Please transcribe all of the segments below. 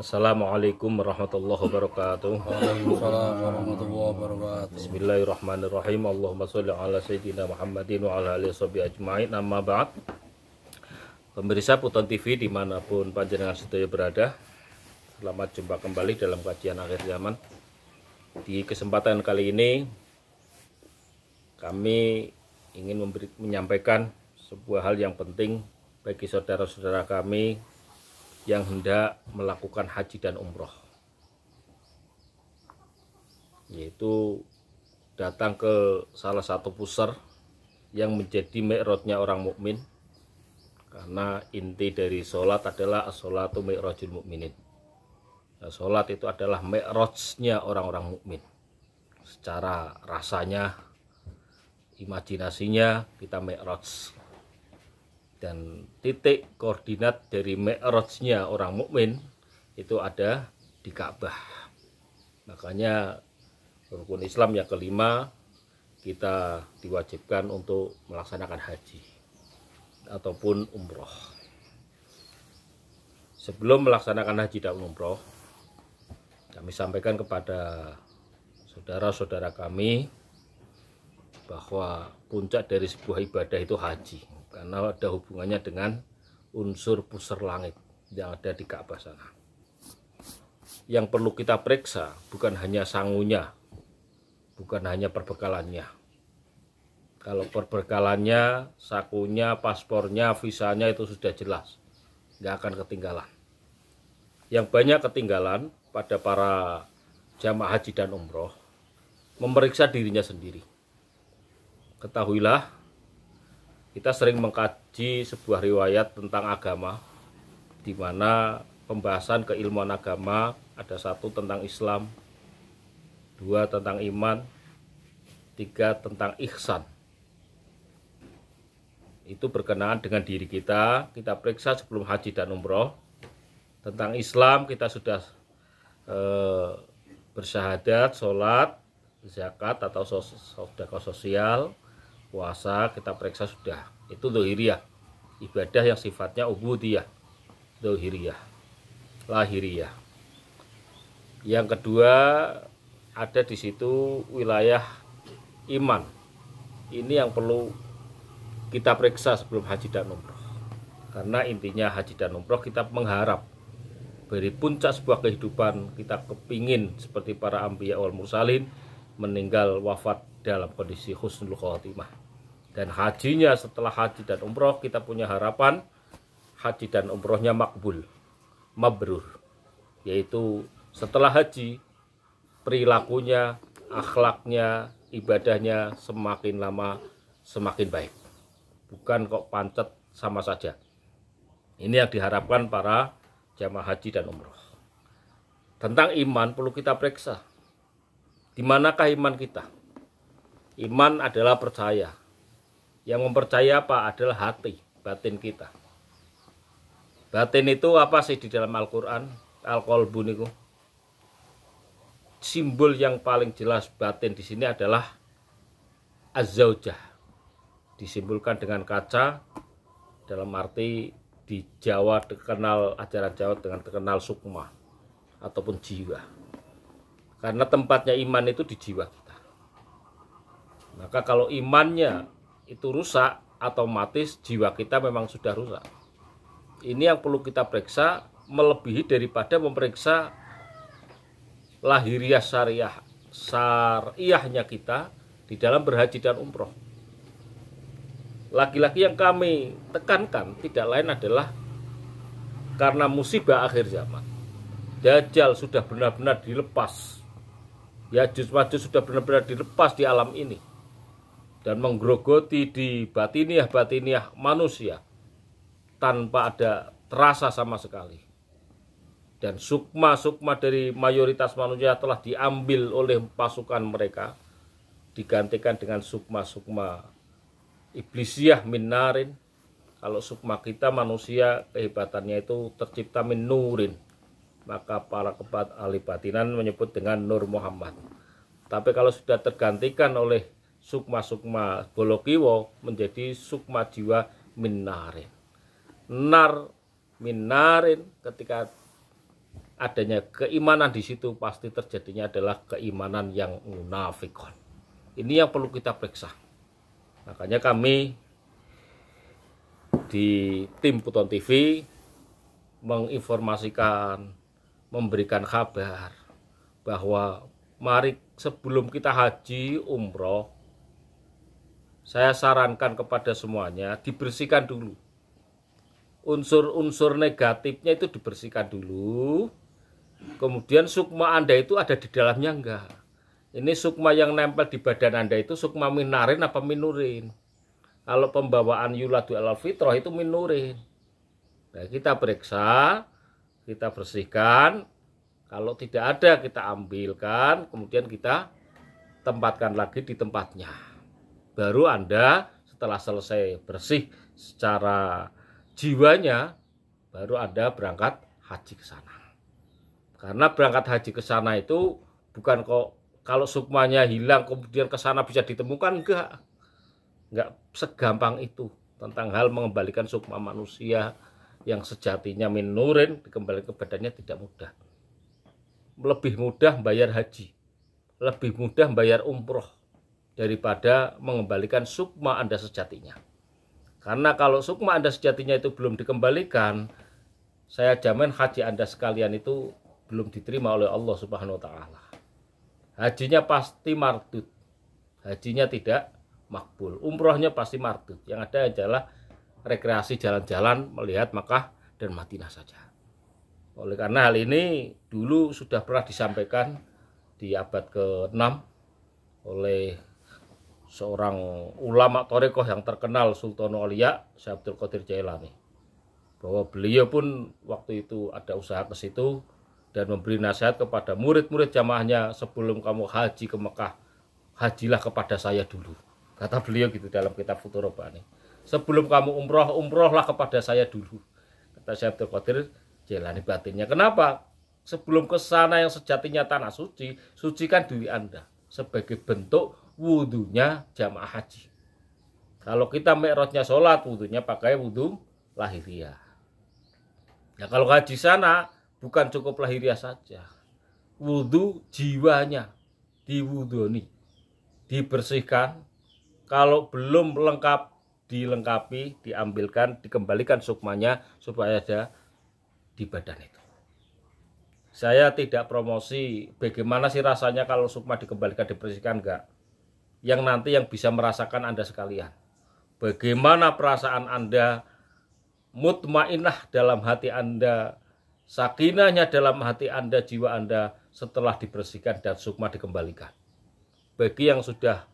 Assalamualaikum warahmatullahi wabarakatuh. Waalaikumsalam warahmatullahi wabarakatuh. Bismillahirrahmanirrahim. Allahumma sholli ala sayyidina Muhammadin wa ala alihi washabihi ajmain. Amma ba'd. Pemirsa Puton TV dimanapun panjenengan sedaya berada, selamat jumpa kembali dalam kajian akhir zaman. Di kesempatan kali ini kami ingin menyampaikan sebuah hal yang penting bagi saudara-saudara kami yang hendak melakukan haji dan umroh, yaitu datang ke salah satu pusar yang menjadi mi'rajnya orang mukmin, karena inti dari sholat adalah as-sholatu mi'rajul mukminin. Nah, sholat itu adalah mi'rajnya orang-orang mukmin. Secara rasanya, imajinasinya kita mi'raj. Dan titik koordinat dari mi'rajnya orang mukmin itu ada di Ka'bah. Makanya rukun Islam yang kelima, kita diwajibkan untuk melaksanakan haji ataupun umroh. Sebelum melaksanakan haji dan umroh, kami sampaikan kepada saudara-saudara kami bahwa puncak dari sebuah ibadah itu haji, karena ada hubungannya dengan unsur pusar langit yang ada di Ka'bah sana. Yang perlu kita periksa bukan hanya sangunya, bukan hanya perbekalannya. Kalau perbekalannya, sakunya, paspornya, visanya itu sudah jelas, nggak akan ketinggalan. Yang banyak ketinggalan pada para jamaah haji dan umroh, memeriksa dirinya sendiri. Ketahuilah, kita sering mengkaji sebuah riwayat tentang agama, di mana pembahasan keilmuan agama ada satu tentang Islam, dua tentang iman, tiga tentang ihsan. Itu berkenaan dengan diri kita periksa sebelum haji dan umroh. Tentang Islam kita sudah bersyahadat, sholat, zakat atau sedekah sosial, puasa kita periksa sudah. Itu dzahiriyah, ibadah yang sifatnya ubudiyah, dzahiriyah, lahiriyah. Yang kedua, ada di situ wilayah iman. Ini yang perlu kita periksa sebelum haji dan umroh, karena intinya haji dan umroh kita mengharap dari puncak sebuah kehidupan, kita kepingin seperti para anbiya wal mursalin meninggal wafat dalam kondisi husnul khotimah. Dan hajinya setelah haji dan umroh kita punya harapan haji dan umrohnya makbul, mabrur, yaitu setelah haji perilakunya, akhlaknya, ibadahnya semakin lama semakin baik, bukan kok pancet sama saja. Ini yang diharapkan para jamaah haji dan umroh. Tentang iman perlu kita periksa, di manakah iman kita? Iman adalah percaya. Yang mempercaya apa? Adalah hati, batin kita. Batin itu apa sih di dalam Al-Quran? Al-Qalbu niku. Simbol yang paling jelas batin di sini adalah az-zaujah. Disimbolkan dengan kaca, dalam arti di Jawa terkenal, ajaran Jawa dengan terkenal sukma ataupun jiwa. Karena tempatnya iman itu di jiwa kita. Maka kalau imannya itu rusak, otomatis jiwa kita memang sudah rusak. Ini yang perlu kita periksa, melebihi daripada memeriksa lahiriah syariahnya kita di dalam berhaji dan umroh. Lagi-lagi yang kami tekankan tidak lain adalah karena musibah akhir zaman. Dajjal sudah benar-benar dilepas, Ya'juj Ma'juj sudah benar-benar dilepas di alam ini dan menggerogoti di batiniah manusia tanpa ada terasa sama sekali. Dan sukma dari mayoritas manusia telah diambil oleh pasukan mereka, digantikan dengan sukma iblisiyah min narin. Kalau sukma kita manusia kehebatannya itu tercipta min nurin, maka para kebat ahli batinan menyebut dengan Nur Muhammad. Tapi kalau sudah tergantikan oleh sukma bolokiwo menjadi sukma jiwa min narin. Nar min narin, ketika adanya keimanan di situ, pasti terjadinya adalah keimanan yang munafikon. Ini yang perlu kita periksa. Makanya kami di tim Puton TV menginformasikan, memberikan kabar bahwa mari sebelum kita haji umroh, saya sarankan kepada semuanya dibersihkan dulu. Unsur-unsur negatifnya itu dibersihkan dulu. Kemudian sukma Anda itu ada di dalamnya enggak? Ini sukma yang nempel di badan Anda itu sukma minarin apa minurin? Kalau pembawaan yuladu alal fitrah itu minurin. Nah, kita periksa, kita bersihkan. Kalau tidak ada kita ambilkan, kemudian kita tempatkan lagi di tempatnya. Baru Anda setelah selesai bersih secara jiwanya, baru Anda berangkat haji ke sana. Karena berangkat haji ke sana itu bukan kok kalau sukmanya hilang kemudian ke sana bisa ditemukan, enggak segampang itu. Tentang hal mengembalikan sukma manusia yang sejatinya min nurin dikembalikan ke badannya tidak mudah. Lebih mudah bayar haji, lebih mudah bayar umroh daripada mengembalikan sukma Anda sejatinya. Karena kalau sukma Anda sejatinya itu belum dikembalikan, saya jamin haji Anda sekalian itu belum diterima oleh Allah Subhanahu wa taala. Hajinya pasti mardud. Hajinya tidak makbul. Umrohnya pasti mardud. Yang ada adalah rekreasi jalan-jalan melihat Makkah dan Madinah saja. Oleh karena hal ini dulu sudah pernah disampaikan di abad ke-6 oleh seorang ulama Thariqah yang terkenal, Sultanul Aulia, Syekh Abdul Qadir Jailani. Bahwa beliau pun waktu itu ada usaha ke situ dan memberi nasihat kepada murid-murid jamaahnya, sebelum kamu haji ke Mekah, hajilah kepada saya dulu. Kata beliau gitu dalam kitab Futuh Rabbani. Sebelum kamu umroh, umrohlah kepada saya dulu. Kata Syekh Abdul Qadir Jailani batinnya. Kenapa? Sebelum ke sana yang sejatinya tanah suci, sucikan diri Anda sebagai bentuk wudhunya jamaah haji. Kalau kita mi'rajnya sholat, wudhunya pakai wudhu lahiriah. Ya kalau haji sana bukan cukup lahiriah saja, wudhu jiwanya diwudhoni, dibersihkan. Kalau belum lengkap, dilengkapi, diambilkan, dikembalikan sukmanya supaya ada di badan itu. Saya tidak promosi bagaimana sih rasanya kalau sukma dikembalikan, dibersihkan, enggak. Yang nanti yang bisa merasakan Anda sekalian. Bagaimana perasaan Anda, mutmainah dalam hati Anda, sakinahnya dalam hati Anda, jiwa Anda setelah dibersihkan dan sukma dikembalikan. Bagi yang sudah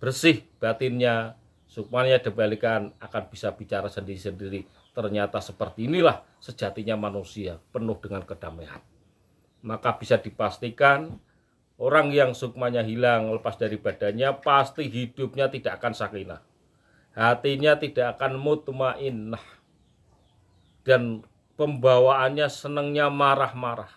bersih batinnya, sukmanya dikembalikan, akan bisa bicara sendiri-sendiri. Ternyata seperti inilah sejatinya manusia, penuh dengan kedamaian. Maka bisa dipastikan orang yang sukmanya hilang lepas dari badannya pasti hidupnya tidak akan sakinah. Hatinya tidak akan mutmainnah. Dan pembawaannya senangnya marah-marah.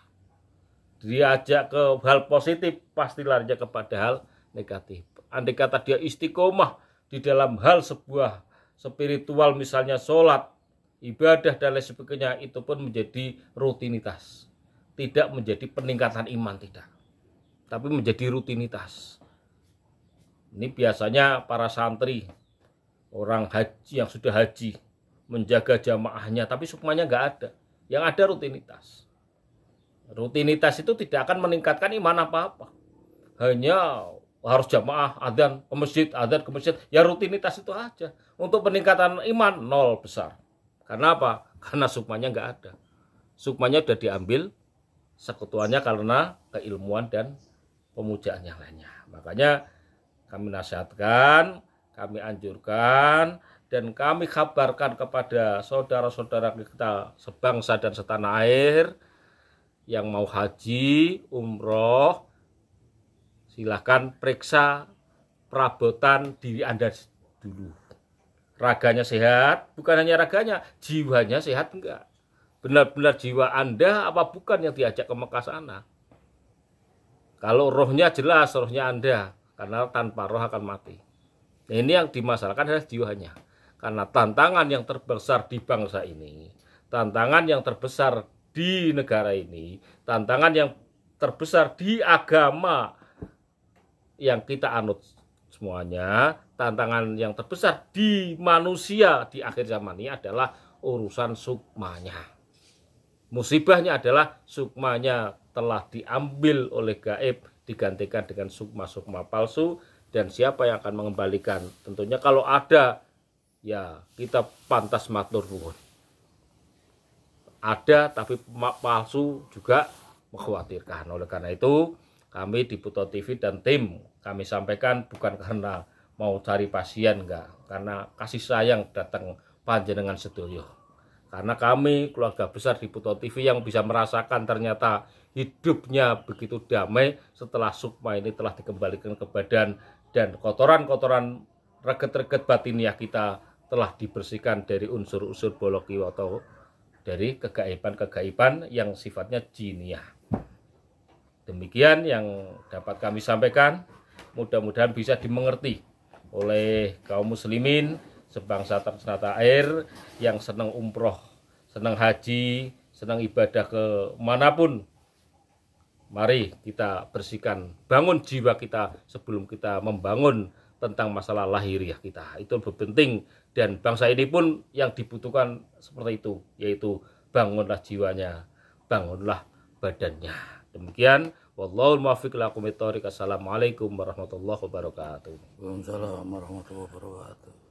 Diajak ke hal positif pasti larinya kepada hal negatif. Andai kata dia istiqomah di dalam hal sebuah spiritual, misalnya sholat, ibadah dan lain sebagainya, itu pun menjadi rutinitas. Tidak menjadi peningkatan iman, tidak. Tapi menjadi rutinitas. Ini biasanya para santri, orang haji yang sudah haji, menjaga jamaahnya, tapi sukmanya nggak ada. Yang ada rutinitas. Rutinitas itu tidak akan meningkatkan iman apa-apa. Hanya harus jamaah, adzan ke masjid, ya rutinitas itu aja. Untuk peningkatan iman, nol besar. Karena apa? Karena sukmanya nggak ada. Sukmanya sudah diambil, sekutuannya karena keilmuan dan pemujaan yang lainnya. Makanya kami nasihatkan, kami anjurkan, dan kami kabarkan kepada saudara-saudara kita sebangsa dan setanah air yang mau haji, umroh, silahkan periksa perabotan diri Anda dulu. Raganya sehat, bukan hanya raganya, jiwanya sehat enggak? Benar-benar jiwa Anda apa bukan yang diajak ke Mekah sana? Kalau rohnya jelas, rohnya Anda, karena tanpa roh akan mati. Nah, ini yang dimasalahkan adalah jiwanya. Karena tantangan yang terbesar di bangsa ini, tantangan yang terbesar di negara ini, tantangan yang terbesar di agama yang kita anut semuanya, tantangan yang terbesar di manusia di akhir zaman ini adalah urusan sukmanya. Musibahnya adalah sukmanya telah diambil oleh gaib, digantikan dengan sukma-sukma palsu, dan siapa yang akan mengembalikan? Tentunya kalau ada, ya kita pantas matur nuwun. Ada tapi palsu juga mengkhawatirkan. Oleh karena itu, kami di Puto TV dan tim kami sampaikan bukan karena mau cari pasien, enggak, karena kasih sayang datang panjenengan sedoyo. Karena kami keluarga besar di Puto TV yang bisa merasakan ternyata hidupnya begitu damai setelah sukma ini telah dikembalikan ke badan, dan kotoran-kotoran reget-reget batiniah kita telah dibersihkan dari unsur-unsur bolokiwa atau dari kegaiban-kegaiban yang sifatnya jiniah. Demikian yang dapat kami sampaikan. Mudah-mudahan bisa dimengerti oleh kaum muslimin sebangsa tanah air yang senang umroh, senang haji, senang ibadah ke manapun. Mari kita bersihkan, bangun jiwa kita sebelum kita membangun tentang masalah lahiriah kita. Itu lebih penting, dan bangsa ini pun yang dibutuhkan seperti itu, yaitu bangunlah jiwanya, bangunlah badannya. Demikian, wallahul muwaffiq ila aqwamit thoriq. Assalamualaikum warahmatullahi wabarakatuh. Waalaikumsalam warahmatullahi wabarakatuh.